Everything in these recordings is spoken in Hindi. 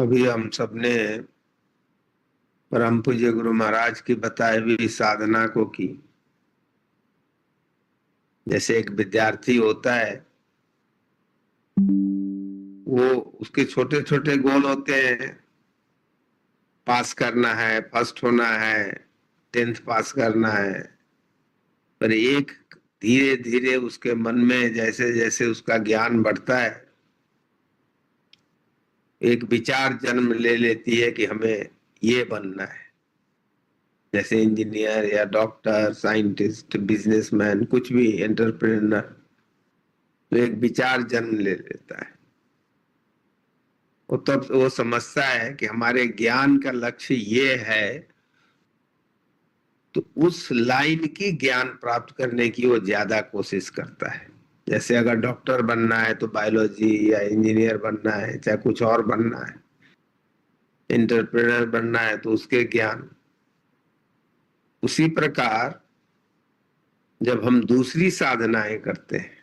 अभी हम सबने परम पूज्य गुरु महाराज की बताई हुई साधना को की। जैसे एक विद्यार्थी होता है, वो उसके छोटे छोटे गोल होते हैं। पास करना है, फर्स्ट होना है, 10th पास करना है। पर एक धीरे धीरे उसके मन में जैसे जैसे उसका ज्ञान बढ़ता है, एक विचार जन्म ले लेती है कि हमें ये बनना है। जैसे इंजीनियर या डॉक्टर, साइंटिस्ट, बिजनेसमैन, कुछ भी, एंटरप्रेन्योर। तो एक विचार जन्म ले लेता है। वो तब वो समझता है कि हमारे ज्ञान का लक्ष्य ये है, तो उस लाइन की ज्ञान प्राप्त करने की वो ज्यादा कोशिश करता है। जैसे अगर डॉक्टर बनना है तो बायोलॉजी, या इंजीनियर बनना है, चाहे कुछ और बनना है, एंटरप्रेन्योर बनना है तो उसके ज्ञान। उसी प्रकार जब हम दूसरी साधनाएं करते हैं,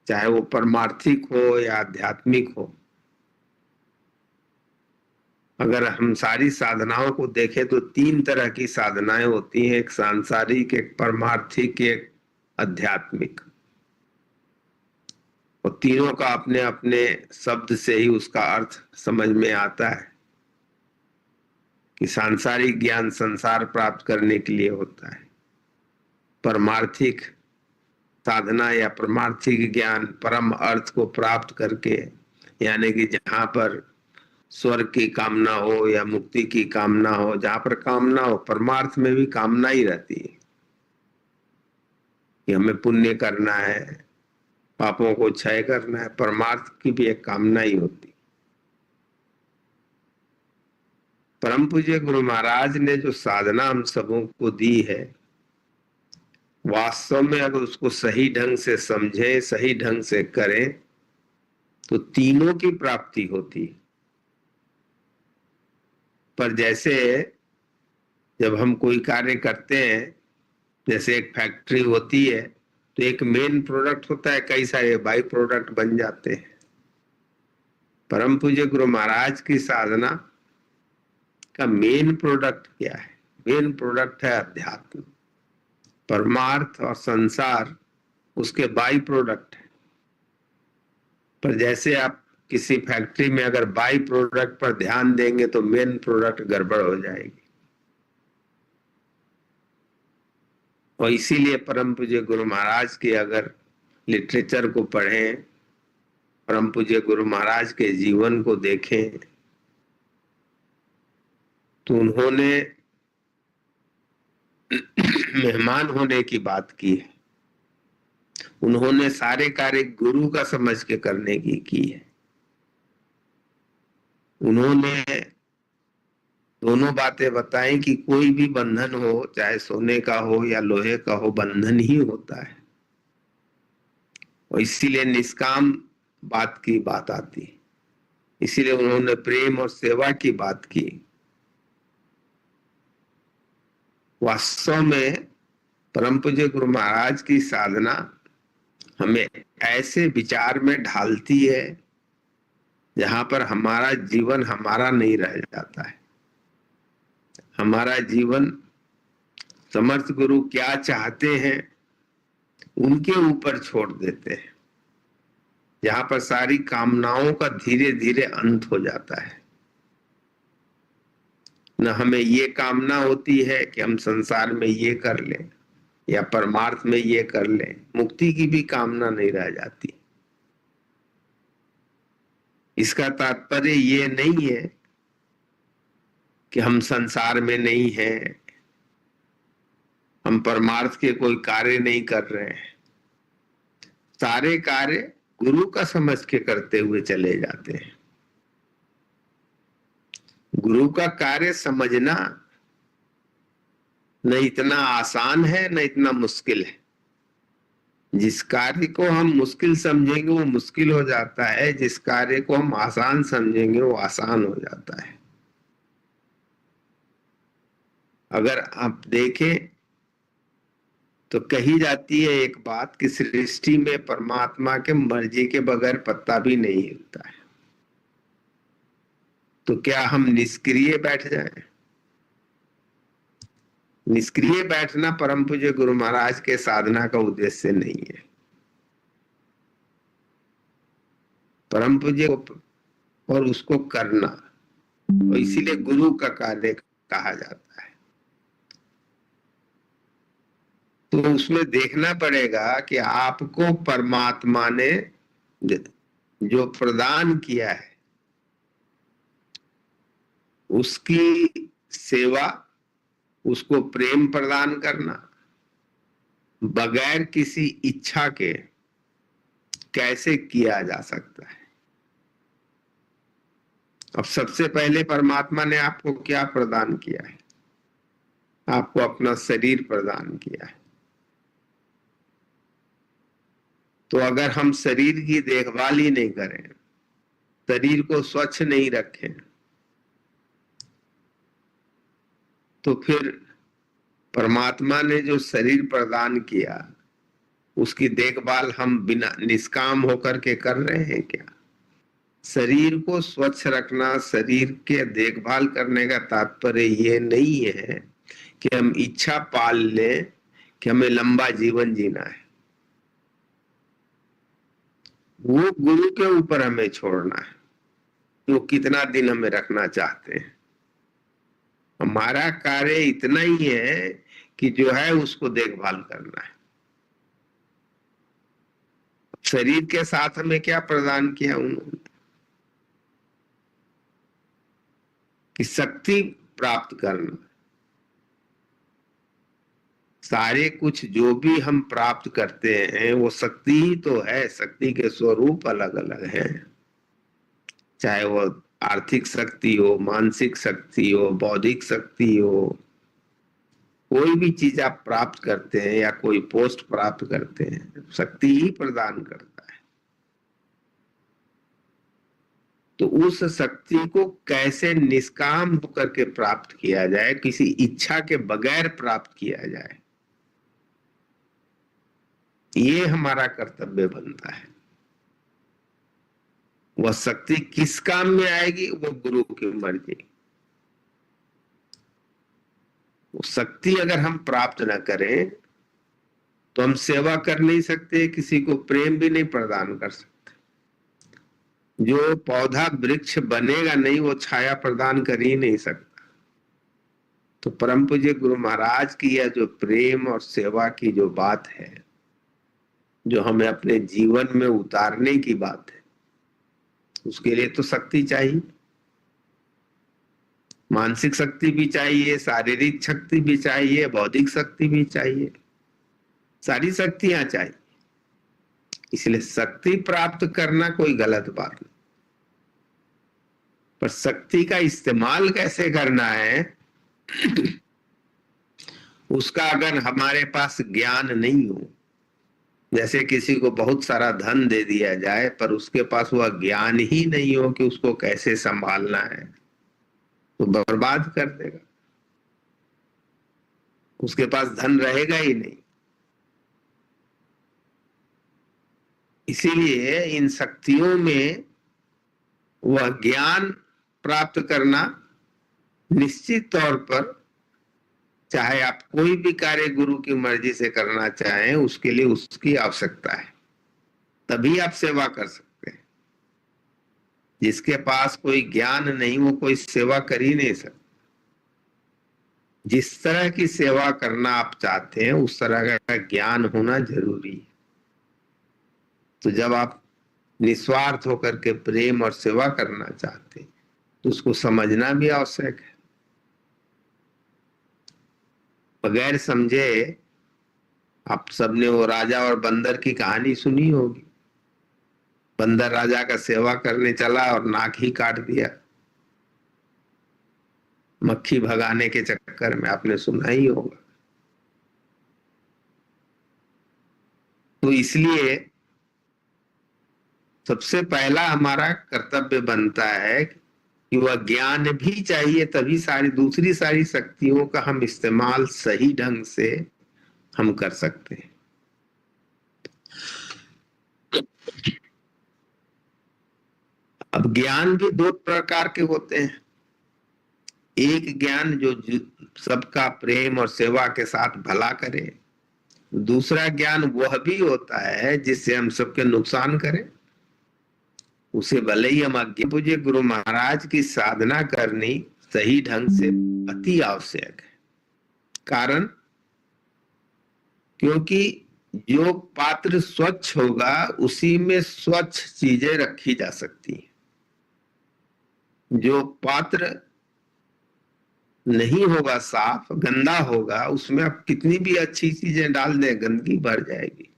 चाहे वो परमार्थिक हो या आध्यात्मिक हो, अगर हम सारी साधनाओं को देखें तो 3 तरह की साधनाएं होती हैं। एक सांसारिक, एक परमार्थिक, एक आध्यात्मिक। और तीनों का अपने अपने शब्द से ही उसका अर्थ समझ में आता है कि सांसारिक ज्ञान संसार प्राप्त करने के लिए होता है। परमार्थिक साधना या परमार्थिक ज्ञान परम अर्थ को प्राप्त करके, यानी कि जहां पर स्वर्ग की कामना हो या मुक्ति की कामना हो, जहां पर कामना हो, परमार्थ में भी कामना ही रहती है कि हमें पुण्य करना है, पापों को क्षय करना है। परमार्थ की भी एक कामना ही होती। परम पूज्य गुरु महाराज ने जो साधना हम सबों को दी है, वास्तव में अगर उसको सही ढंग से समझे, सही ढंग से करें, तो तीनों की प्राप्ति होती है। पर जैसे जब हम कोई कार्य करते हैं, जैसे एक फैक्ट्री होती है, तो एक मेन प्रोडक्ट होता है, कई सारे बाई प्रोडक्ट बन जाते हैं। परम पूज्य गुरु महाराज की साधना का मेन प्रोडक्ट क्या है? मेन प्रोडक्ट है अध्यात्म। परमार्थ और संसार उसके बाई प्रोडक्ट है। पर जैसे आप किसी फैक्ट्री में अगर बाई प्रोडक्ट पर ध्यान देंगे तो मेन प्रोडक्ट गड़बड़ हो जाएगी। और इसीलिए परम पूज्य गुरु महाराज के अगर लिटरेचर को पढ़ें, परम पूज्य गुरु महाराज के जीवन को देखें, तो उन्होंने मेहमान होने की बात की है। उन्होंने सारे कार्य गुरु का समझ के करने की है। उन्होंने दोनों बातें बताई कि कोई भी बंधन हो, चाहे सोने का हो या लोहे का हो, बंधन ही होता है। और इसीलिए निष्काम बात की बात आती है। इसीलिए उन्होंने प्रेम और सेवा की बात की। वास्तव में परम पूज्य गुरु महाराज की साधना हमें ऐसे विचार में ढालती है जहां पर हमारा जीवन हमारा नहीं रह जाता है। हमारा जीवन समर्थ गुरु क्या चाहते हैं उनके ऊपर छोड़ देते हैं, जहां पर सारी कामनाओं का धीरे धीरे अंत हो जाता है। न हमें ये कामना होती है कि हम संसार में ये कर लें या परमार्थ में ये कर लें। मुक्ति की भी कामना नहीं रह जाती। इसका तात्पर्य ये नहीं है कि हम संसार में नहीं हैं, हम परमार्थ के कोई कार्य नहीं कर रहे हैं। सारे कार्य गुरु का समझ के करते हुए चले जाते हैं। गुरु का कार्य समझना न इतना आसान है न इतना मुश्किल है। जिस कार्य को हम मुश्किल समझेंगे वो मुश्किल हो जाता है, जिस कार्य को हम आसान समझेंगे वो आसान हो जाता है। अगर आप देखें तो कही जाती है एक बात कि सृष्टि में परमात्मा के मर्जी के बगैर पत्ता भी नहीं हिलता है। तो क्या हम निष्क्रिय बैठ जाएं? निष्क्रिय बैठना परम पूज्य गुरु महाराज के साधना का उद्देश्य नहीं है। परम पूज्य और उसको करना, और इसीलिए गुरु का कार्य कहा जाता है। तो उसमें देखना पड़ेगा कि आपको परमात्मा ने जो प्रदान किया है उसकी सेवा, उसको प्रेम प्रदान करना बगैर किसी इच्छा के कैसे किया जा सकता है। अब सबसे पहले परमात्मा ने आपको क्या प्रदान किया है? आपको अपना शरीर प्रदान किया है। तो अगर हम शरीर की देखभाल ही नहीं करें, शरीर को स्वच्छ नहीं रखें, तो फिर परमात्मा ने जो शरीर प्रदान किया उसकी देखभाल हम बिना निष्काम होकर के कर रहे हैं क्या? शरीर को स्वच्छ रखना, शरीर के देखभाल करने का तात्पर्य ये नहीं है कि हम इच्छा पाल लें कि हमें लंबा जीवन जीना है। वो गुरु के ऊपर हमें छोड़ना है, वो कितना दिन हमें रखना चाहते हैं। हमारा कार्य इतना ही है कि जो है उसको देखभाल करना है। शरीर के साथ हमें क्या प्रदान किया उन्होंने? कि शक्ति प्राप्त करना। सारे कुछ जो भी हम प्राप्त करते हैं वो शक्ति ही तो है। शक्ति के स्वरूप अलग अलग हैं, चाहे वो आर्थिक शक्ति हो, मानसिक शक्ति हो, बौद्धिक शक्ति हो। कोई भी चीज आप प्राप्त करते हैं या कोई पोस्ट प्राप्त करते हैं, शक्ति ही प्रदान करता है। तो उस शक्ति को कैसे निष्काम होकर के प्राप्त किया जाए, किसी इच्छा के बगैर प्राप्त किया जाए, ये हमारा कर्तव्य बनता है। वह शक्ति किस काम में आएगी वो गुरु की मर्जी। वो शक्ति अगर हम प्राप्त न करें तो हम सेवा कर नहीं सकते, किसी को प्रेम भी नहीं प्रदान कर सकते। जो पौधा वृक्ष बनेगा नहीं वो छाया प्रदान कर ही नहीं सकता। तो परम पूज्य गुरु महाराज की यह जो प्रेम और सेवा की जो बात है, जो हमें अपने जीवन में उतारने की बात है, उसके लिए तो शक्ति चाहिए। मानसिक शक्ति भी चाहिए, शारीरिक शक्ति भी चाहिए, बौद्धिक शक्ति भी चाहिए, सारी शक्तियां चाहिए। इसलिए शक्ति प्राप्त करना कोई गलत बात नहीं, पर शक्ति का इस्तेमाल कैसे करना है उसका अगर हमारे पास ज्ञान नहीं हो, जैसे किसी को बहुत सारा धन दे दिया जाए पर उसके पास वह ज्ञान ही नहीं हो कि उसको कैसे संभालना है, तो बर्बाद कर देगा। उसके पास धन रहेगा ही नहीं। इसीलिए इन शक्तियों में वह ज्ञान प्राप्त करना निश्चित तौर पर, चाहे आप कोई भी कार्य गुरु की मर्जी से करना चाहें, उसके लिए उसकी आवश्यकता है, तभी आप सेवा कर सकते हैं। जिसके पास कोई ज्ञान नहीं वो कोई सेवा कर ही नहीं सकता। जिस तरह की सेवा करना आप चाहते हैं उस तरह का ज्ञान होना जरूरी है। तो जब आप निस्वार्थ होकर के प्रेम और सेवा करना चाहते हैं तो उसको समझना भी आवश्यक है। बगैर समझे, आप सबने वो राजा और बंदर की कहानी सुनी होगी। बंदर राजा का सेवा करने चला और नाक ही काट दिया, मक्खी भगाने के चक्कर में, आपने सुना ही होगा। तो इसलिए सबसे पहला हमारा कर्तव्य बनता है कि वह ज्ञान भी चाहिए, तभी दूसरी सारी शक्तियों का हम इस्तेमाल सही ढंग से हम कर सकते हैं। अब ज्ञान भी दो प्रकार के होते हैं। एक ज्ञान जो सबका प्रेम और सेवा के साथ भला करे, दूसरा ज्ञान वह भी होता है जिससे हम सबके नुकसान करें। उसे भले ही हम अज्ञान पूज्य गुरु महाराज की साधना करनी सही ढंग से अति आवश्यक है। कारण, क्योंकि जो पात्र स्वच्छ होगा उसी में स्वच्छ चीजें रखी जा सकती हैं। जो पात्र नहीं होगा, साफ गंदा होगा, उसमें आप कितनी भी अच्छी चीजें डाल दें, गंदगी भर जाएगी।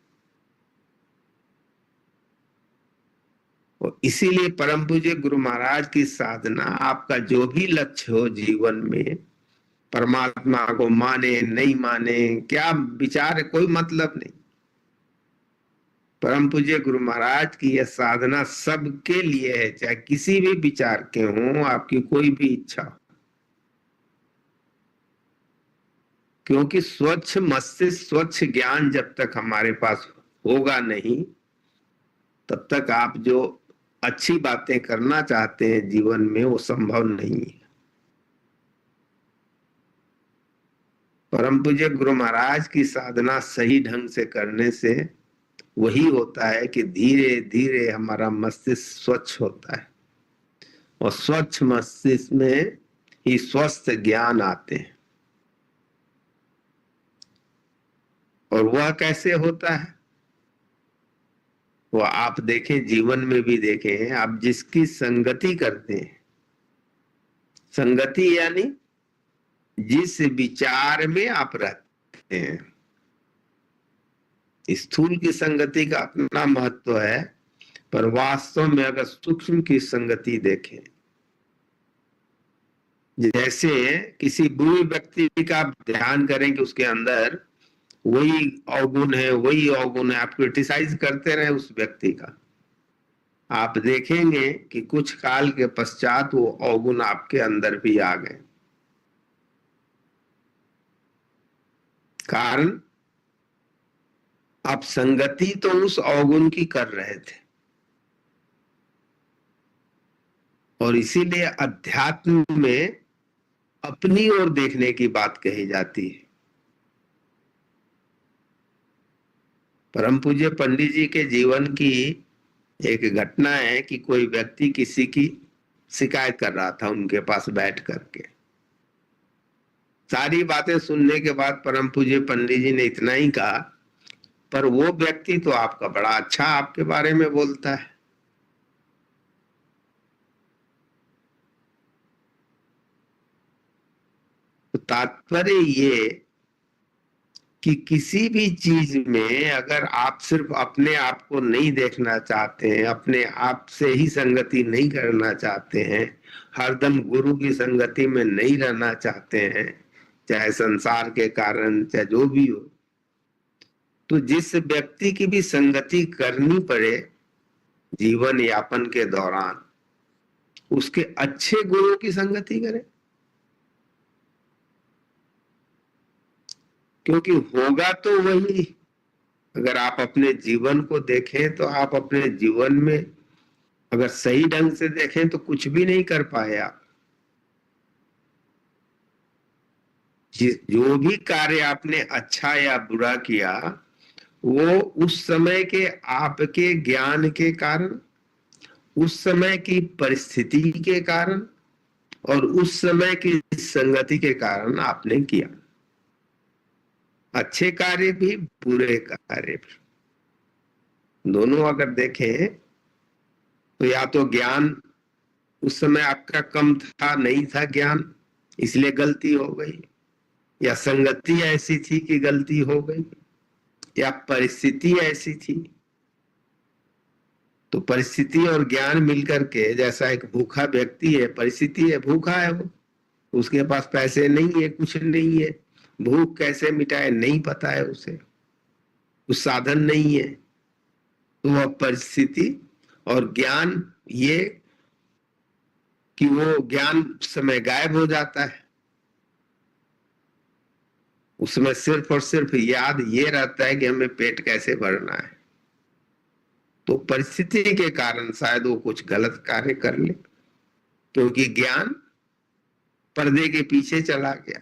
और इसीलिए परम पूज्य गुरु महाराज की साधना, आपका जो भी लक्ष्य हो जीवन में, परमात्मा को माने नहीं माने, क्या विचार है, कोई मतलब नहीं। परम पूज्य गुरु महाराज की यह साधना सबके लिए है, चाहे किसी भी विचार के हों, आपकी कोई भी इच्छा हो। क्योंकि स्वच्छ मस्तिष्क, स्वच्छ ज्ञान जब तक हमारे पास होगा नहीं, तब तक आप जो अच्छी बातें करना चाहते हैं जीवन में, वो संभव नहीं है। परम पूज्य गुरु महाराज की साधना सही ढंग से करने से वही होता है कि धीरे धीरे हमारा मस्तिष्क स्वच्छ होता है, और स्वच्छ मस्तिष्क में ही स्वस्थ ज्ञान आते हैं। और वह कैसे होता है, वो आप देखें, जीवन में भी देखें। आप जिसकी संगति करते हैं, संगति यानी जिस विचार में आप रहते हैं। स्थूल की संगति का अपना महत्व है, पर वास्तव में अगर सूक्ष्म की संगति देखें, जैसे किसी बुरे व्यक्ति का ध्यान करें कि उसके अंदर वही अवगुण है, वही अवगुण है, आप क्रिटिसाइज करते रहे उस व्यक्ति का, आप देखेंगे कि कुछ काल के पश्चात वो अवगुण आपके अंदर भी आ गए। कारण, आप संगति तो उस अवगुण की कर रहे थे। और इसीलिए अध्यात्म में अपनी ओर देखने की बात कही जाती है। परम पूज्य पंडित जी के जीवन की एक घटना है कि कोई व्यक्ति किसी की शिकायत कर रहा था उनके पास बैठ करके। सारी बातें सुनने के बाद परम पूज्य पंडित जी ने इतना ही कहा, पर वो व्यक्ति तो आपका बड़ा अच्छा आपके बारे में बोलता है। तो तात्पर्य ये कि किसी भी चीज में अगर आप सिर्फ अपने आप को नहीं देखना चाहते हैं, अपने आप से ही संगति नहीं करना चाहते हैं, हरदम गुरु की संगति में नहीं रहना चाहते हैं, चाहे संसार के कारण चाहे जो भी हो, तो जिस व्यक्ति की भी संगति करनी पड़े जीवन यापन के दौरान, उसके अच्छे गुरु की संगति करें। क्योंकि होगा तो वही। अगर आप अपने जीवन को देखें तो आप अपने जीवन में अगर सही ढंग से देखें तो कुछ भी नहीं कर पाए आप। जो भी कार्य आपने अच्छा या बुरा किया, वो उस समय के आपके ज्ञान के कारण, उस समय की परिस्थिति के कारण और उस समय की संगति के कारण आपने किया। अच्छे कार्य भी, बुरे कार्य भी, दोनों अगर देखें तो या तो ज्ञान उस समय आपका कम था, नहीं था ज्ञान, इसलिए गलती हो गई, या संगति ऐसी थी कि गलती हो गई, या परिस्थिति ऐसी थी। तो परिस्थिति और ज्ञान मिलकर के, जैसा एक भूखा व्यक्ति है, परिस्थिति है, भूखा है, वो उसके पास पैसे नहीं है, कुछ नहीं है, भूख कैसे मिटाए नहीं पता है उसे, कुछ साधन नहीं है। तो वह परिस्थिति और ज्ञान, ये कि वो ज्ञान समय गायब हो जाता है, उसमें सिर्फ और सिर्फ याद ये रहता है कि हमें पेट कैसे भरना है। तो परिस्थिति के कारण शायद वो कुछ गलत कार्य कर ले, क्योंकि ज्ञान पर्दे के पीछे चला गया।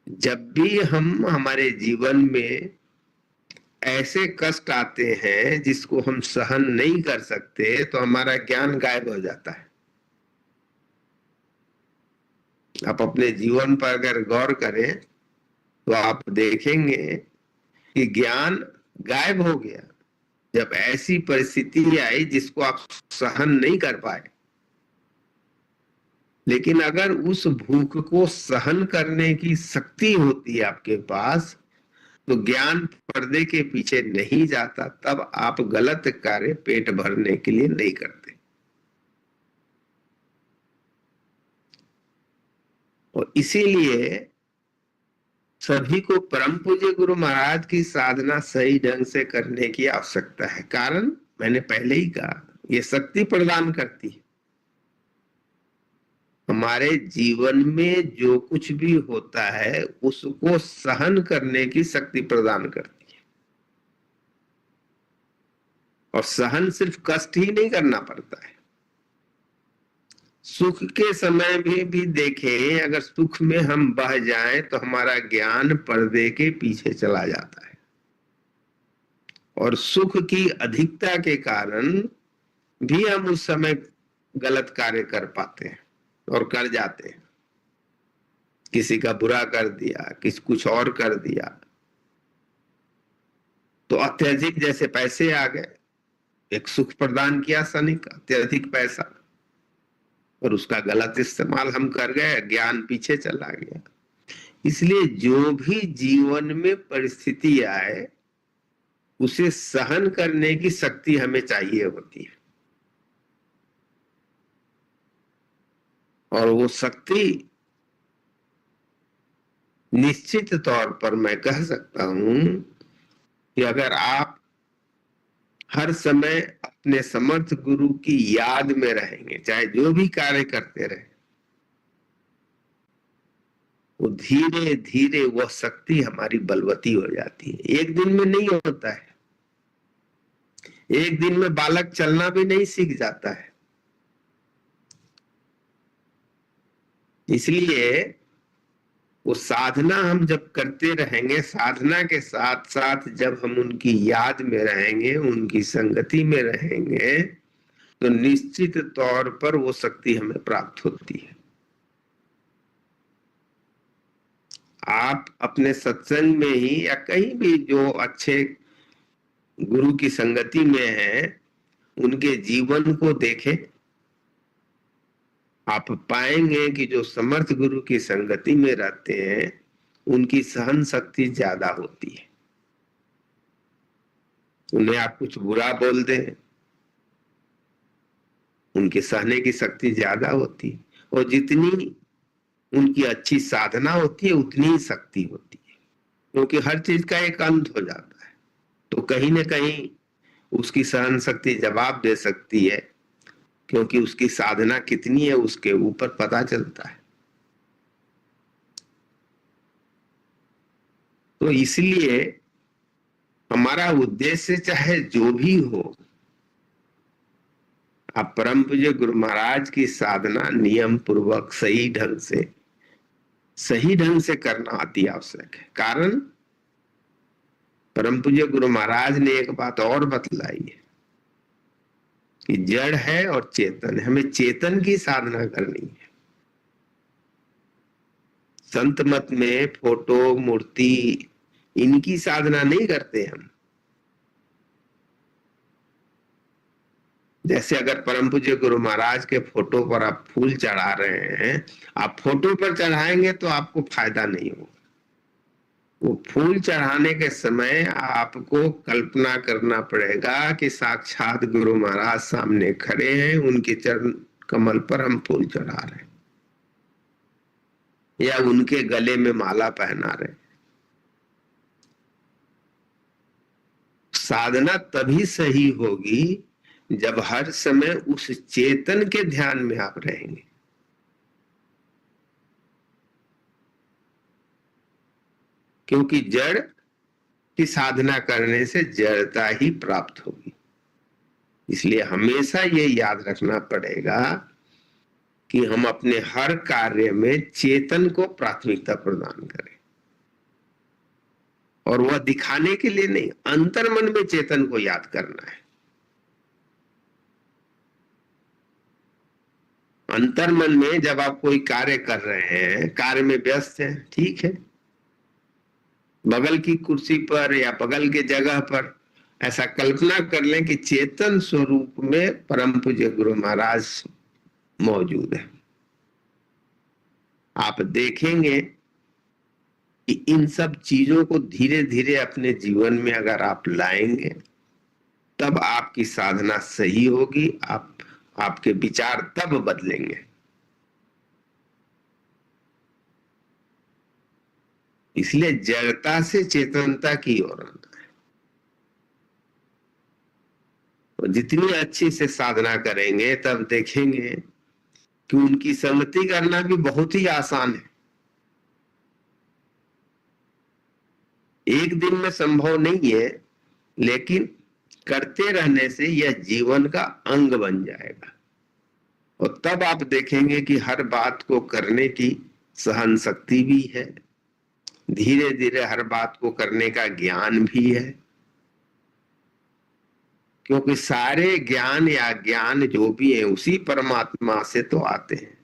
जब भी हम हमारे जीवन में ऐसे कष्ट आते हैं जिसको हम सहन नहीं कर सकते, तो हमारा ज्ञान गायब हो जाता है। आप अपने जीवन पर अगर गौर करें तो आप देखेंगे कि ज्ञान गायब हो गया जब ऐसी परिस्थिति आई जिसको आप सहन नहीं कर पाए। लेकिन अगर उस भूख को सहन करने की शक्ति होती है आपके पास, तो ज्ञान पर्दे के पीछे नहीं जाता, तब आप गलत कार्य पेट भरने के लिए नहीं करते। और इसीलिए सभी को परम पूज्य गुरु महाराज की साधना सही ढंग से करने की आवश्यकता है। कारण मैंने पहले ही कहा, ये शक्ति प्रदान करती है। हमारे जीवन में जो कुछ भी होता है उसको सहन करने की शक्ति प्रदान करती है। और सहन सिर्फ कष्ट ही नहीं करना पड़ता है, सुख के समय में भी देखें, अगर सुख में हम बह जाएं तो हमारा ज्ञान पर्दे के पीछे चला जाता है, और सुख की अधिकता के कारण भी हम उस समय गलत कार्य कर पाते हैं और कर जाते हैं। किसी का बुरा कर दिया, किसी कुछ और कर दिया, तो अत्यधिक जैसे पैसे आ गए, एक सुख प्रदान किया शनि का अत्यधिक पैसा, और उसका गलत इस्तेमाल हम कर गए, ज्ञान पीछे चला गया। इसलिए जो भी जीवन में परिस्थिति आए उसे सहन करने की शक्ति हमें चाहिए होती है, और वो शक्ति निश्चित तौर पर मैं कह सकता हूं कि अगर आप हर समय अपने समर्थ गुरु की याद में रहेंगे, चाहे जो भी कार्य करते रहे, वो धीरे धीरे वह शक्ति हमारी बलवती हो जाती है। एक दिन में नहीं होता है, एक दिन में बालक चलना भी नहीं सीख जाता है। इसलिए वो साधना हम जब करते रहेंगे, साधना के साथ साथ जब हम उनकी याद में रहेंगे, उनकी संगति में रहेंगे, तो निश्चित तौर पर वो शक्ति हमें प्राप्त होती है। आप अपने सत्संग में ही या कहीं भी जो अच्छे गुरु की संगति में हैं, उनके जीवन को देखें, आप पाएंगे कि जो समर्थ गुरु की संगति में रहते हैं उनकी सहन शक्ति ज्यादा होती है। उन्हें आप कुछ बुरा बोल दें, उनके सहने की शक्ति ज्यादा होती है, और जितनी उनकी अच्छी साधना होती है उतनी ही शक्ति होती है, क्योंकि हर चीज का एक अंत हो जाता है। तो कहीं ना कहीं उसकी सहन शक्ति जवाब दे सकती है, क्योंकि उसकी साधना कितनी है उसके ऊपर पता चलता है। तो इसलिए हमारा उद्देश्य चाहे जो भी हो, आप परम पूज्य गुरु महाराज की साधना नियम पूर्वक सही ढंग से करना अति आवश्यक है। कारण परम पूज्य गुरु महाराज ने एक बात और बतलाई है कि जड़ है और चेतन है, हमें चेतन की साधना करनी है। संत मत में फोटो मूर्ति इनकी साधना नहीं करते हम। जैसे अगर परम पूज्य गुरु महाराज के फोटो पर आप फूल चढ़ा रहे हैं, आप फोटो पर चढ़ाएंगे तो आपको फायदा नहीं होगा। वो फूल चढ़ाने के समय आपको कल्पना करना पड़ेगा कि साक्षात गुरु महाराज सामने खड़े हैं, उनके चरण कमल पर हम फूल चढ़ा रहे हैं, या उनके गले में माला पहना रहे। साधना तभी सही होगी जब हर समय उस चेतन के ध्यान में आप रहेंगे। क्योंकि जड़ कि साधना करने से जड़ता ही प्राप्त होगी। इसलिए हमेशा ये याद रखना पड़ेगा कि हम अपने हर कार्य में चेतन को प्राथमिकता प्रदान करें, और वह दिखाने के लिए नहीं, अंतर्मन में चेतन को याद करना है। अंतर्मन में जब आप कोई कार्य कर रहे हैं, कार्य में व्यस्त हैं, ठीक है, बगल की कुर्सी पर या बगल के जगह पर ऐसा कल्पना कर लें कि चेतन स्वरूप में परम पूज्य गुरु महाराज मौजूद है। आप देखेंगे कि इन सब चीजों को धीरे धीरे अपने जीवन में अगर आप लाएंगे, तब आपकी साधना सही होगी, आपके विचार तब बदलेंगे। इसलिए जड़ता से चेतनता की ओर आना है। और जितनी अच्छी से साधना करेंगे, तब देखेंगे कि उनकी संगति करना भी बहुत ही आसान है। एक दिन में संभव नहीं है, लेकिन करते रहने से यह जीवन का अंग बन जाएगा। और तब आप देखेंगे कि हर बात को करने की सहन शक्ति भी है, धीरे धीरे हर बात को करने का ज्ञान भी है। क्योंकि सारे ज्ञान या ज्ञान जो भी है उसी परमात्मा से तो आते हैं,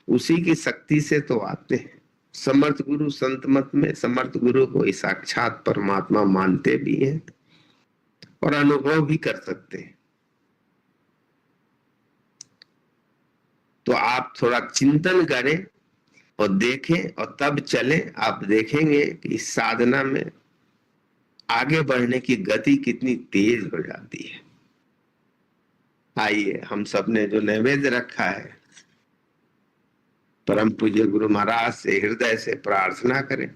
उसी की शक्ति से तो आते हैं। समर्थ गुरु संत मत में समर्थ गुरु को ही साक्षात परमात्मा मानते भी हैं और अनुभव भी कर सकते हैं। तो आप थोड़ा चिंतन करें और देखें और तब चलें। आप देखेंगे कि इस साधना में आगे बढ़ने की गति कितनी तेज हो जाती है। आइए हम सब ने जो नैवेद्य रखा है, परम पूज्य गुरु महाराज से हृदय से प्रार्थना करें,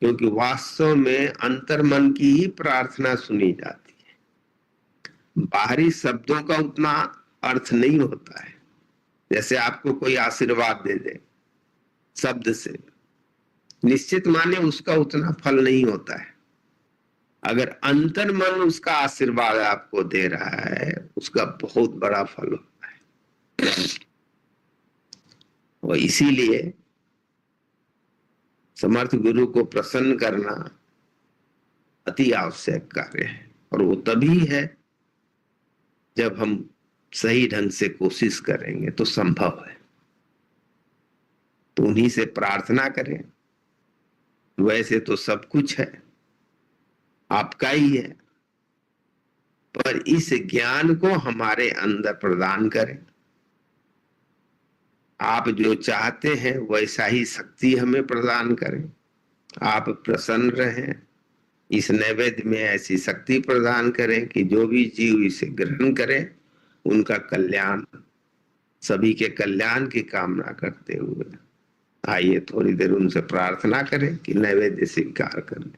क्योंकि वास्तव में अंतर्मन की ही प्रार्थना सुनी जाती है। बाहरी शब्दों का उतना अर्थ नहीं होता है। जैसे आपको कोई आशीर्वाद दे दे शब्द से, निश्चित माने उसका उतना फल नहीं होता है। अगर अंतर्मन उसका आशीर्वाद आपको दे रहा है, उसका बहुत बड़ा फल होता है। और इसीलिए समर्थ गुरु को प्रसन्न करना अति आवश्यक कार्य है। और वो तभी है जब हम सही ढंग से कोशिश करेंगे तो संभव है। तो उन्हीं से प्रार्थना करें। वैसे तो सब कुछ है, आपका ही है, पर इस ज्ञान को हमारे अंदर प्रदान करें। आप जो चाहते हैं वैसा ही शक्ति हमें प्रदान करें। आप प्रसन्न रहें, इस नैवेद्य में ऐसी शक्ति प्रदान करें कि जो भी जीव इसे ग्रहण करें उनका कल्याण, सभी के कल्याण की कामना करते हुए आइए थोड़ी देर उनसे प्रार्थना करें कि नैवेद्य स्वीकार करें।